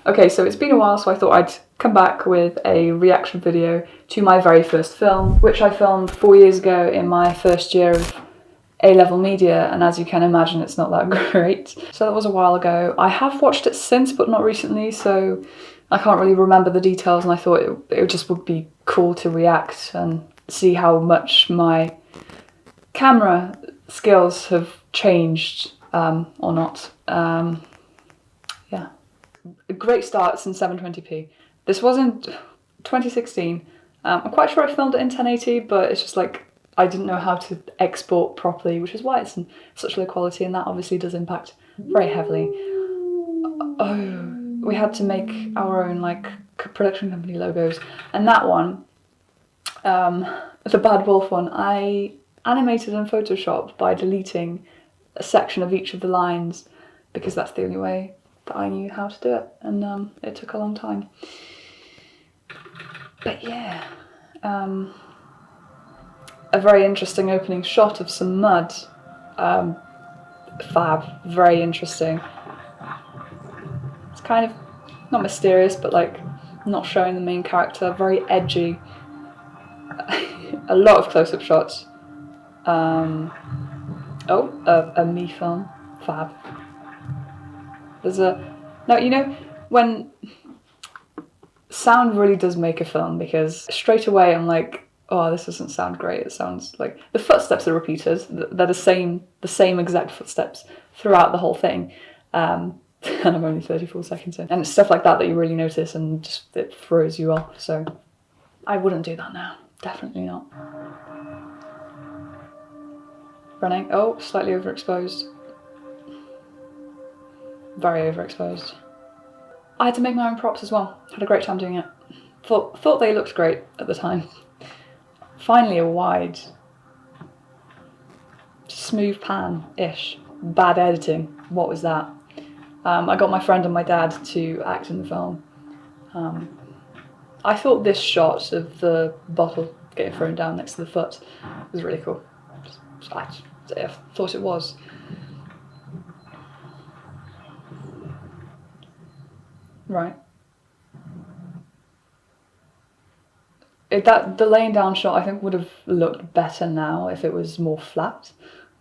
Okay, so it's been a while, so I thought I'd come back with a reaction video to my very first film, which I filmed 4 years ago in my first year of A-level media, and as you can imagine, it's not that great. So that was a while ago. I have watched it since, but not recently, so I can't really remember the details, and I thought it just would be cool to react and see how much my camera skills have changed or not. Yeah. A great start. It's in 720p. This was in 2016. I'm quite sure I filmed it in 1080, but it's just like I didn't know how to export properly, which is why it's in such low quality, and that obviously does impact very heavily. Oh, we had to make our own like production company logos, and that one, the Bad Wolf one, I animated in Photoshop by deleting a section of each of the lines because that's the only way that I knew how to do it, and it took a long time. But yeah, a very interesting opening shot of some mud. Fab, very interesting. It's kind of not mysterious, but like not showing the main character, very edgy. A lot of close-up shots. A me film, fab. There's when sound really does make a film, because straight away I'm like, oh, this doesn't sound great. It sounds like the footsteps are repeated. They're the same exact footsteps throughout the whole thing. And I'm only 34 seconds in. And it's stuff like that you really notice, and just it throws you off. So I wouldn't do that now. Definitely not. Running. Oh, slightly overexposed. Very overexposed. I had to make my own props as well. Had a great time doing it. Thought they looked great at the time. Finally a wide. Smooth pan-ish. Bad editing. What was that? I got my friend and my dad to act in the film. I thought this shot of the bottle getting thrown down next to the foot was really cool. I thought it was. Right. The laying down shot I think would have looked better now if it was more flat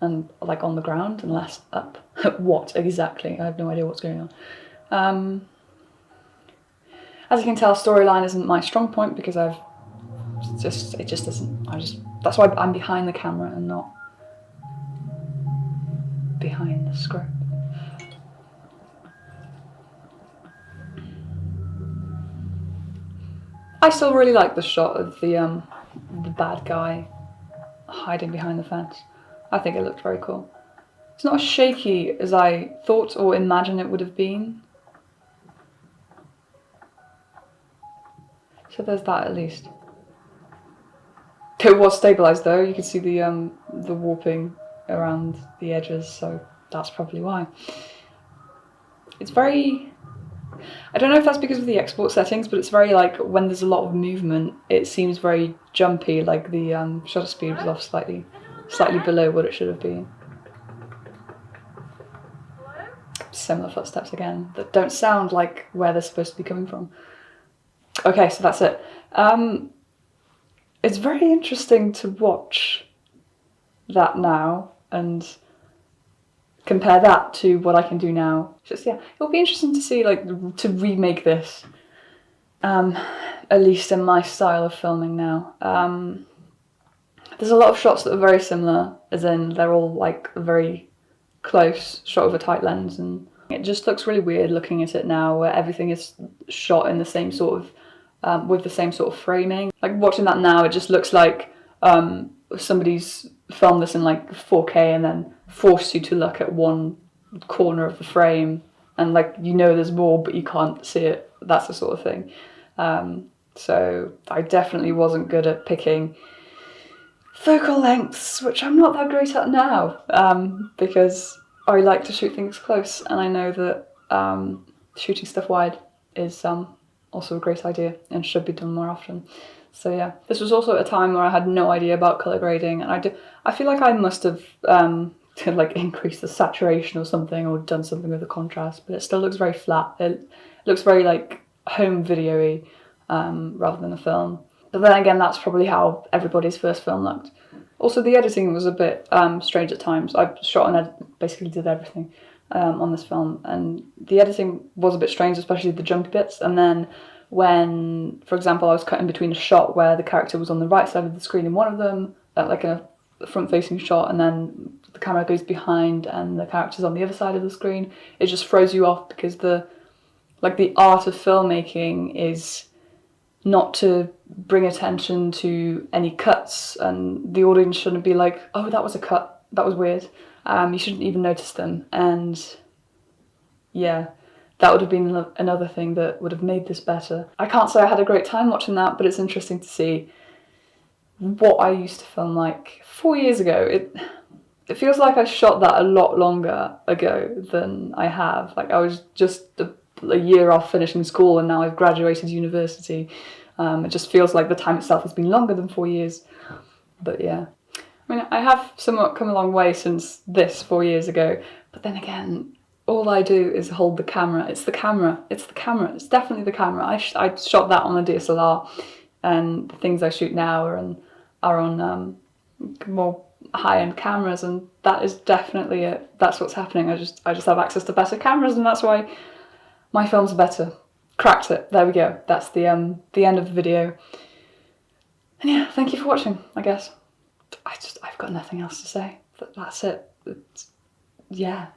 and like on the ground and less up. What exactly? I have no idea what's going on. As you can tell, storyline isn't my strong point because it just isn't. That's why I'm behind the camera and not behind the script. I still really like the shot of the bad guy hiding behind the fence. I think it looked very cool. It's not as shaky as I thought or imagined it would have been. So there's that at least. It was stabilised though. You can see the warping around the edges, so that's probably why. It's very. I don't know if that's because of the export settings, but it's very like when there's a lot of movement, it seems very jumpy. Like the shutter speed was off slightly below what it should have been. Similar footsteps again that don't sound like where they're supposed to be coming from. Okay, so that's it. It's very interesting to watch that now and compare that to what I can do now. Just yeah, it'll be interesting to see like to remake this, at least in my style of filming now. There's a lot of shots that are very similar, as in they're all like very close, shot with a tight lens, and it just looks really weird looking at it now, where everything is shot in the same sort of, with the same sort of framing. Like watching that now, it just looks like somebody's filmed this in like 4K and then forced you to look at one corner of the frame, and like there's more but you can't see it. That's the sort of thing. So I definitely wasn't good at picking focal lengths, which I'm not that great at now, because I like to shoot things close, and I know that shooting stuff wide is also a great idea and should be done more often. So yeah, this was also at a time where I had no idea about colour grading, and I feel like I must have like increased the saturation or something, or done something with the contrast, but it still looks very flat. It looks very like home video-y rather than a film. But then again, that's probably how everybody's first film looked. Also, the editing was a bit strange at times. I shot and basically did everything on this film, and the editing was a bit strange, especially the jumpy bits. And then when, for example, I was cutting between a shot where the character was on the right side of the screen in one of them, like a front-facing shot, and then the camera goes behind and the character's on the other side of the screen, it just throws you off, because the art of filmmaking is not to bring attention to any cuts, and the audience shouldn't be like, oh, that was a cut, that was weird. You shouldn't even notice them. And yeah, that would have been another thing that would have made this better. I can't say I had a great time watching that, but it's interesting to see what I used to film like 4 years ago. It feels like I shot that a lot longer ago than I have. Like, I was just a year off finishing school, and now I've graduated university. It just feels like the time itself has been longer than 4 years. But yeah, I mean, I have somewhat come a long way since this 4 years ago, but then again, all I do is hold the camera. It's the camera. It's the camera. It's definitely the camera. I shot that on a DSLR, and the things I shoot now are on more high-end cameras, and that is definitely it. That's what's happening. I just have access to better cameras, and that's why my films are better. Cracked it. There we go. That's the end of the video. And yeah, thank you for watching, I guess. I've got nothing else to say. That's it. Yeah.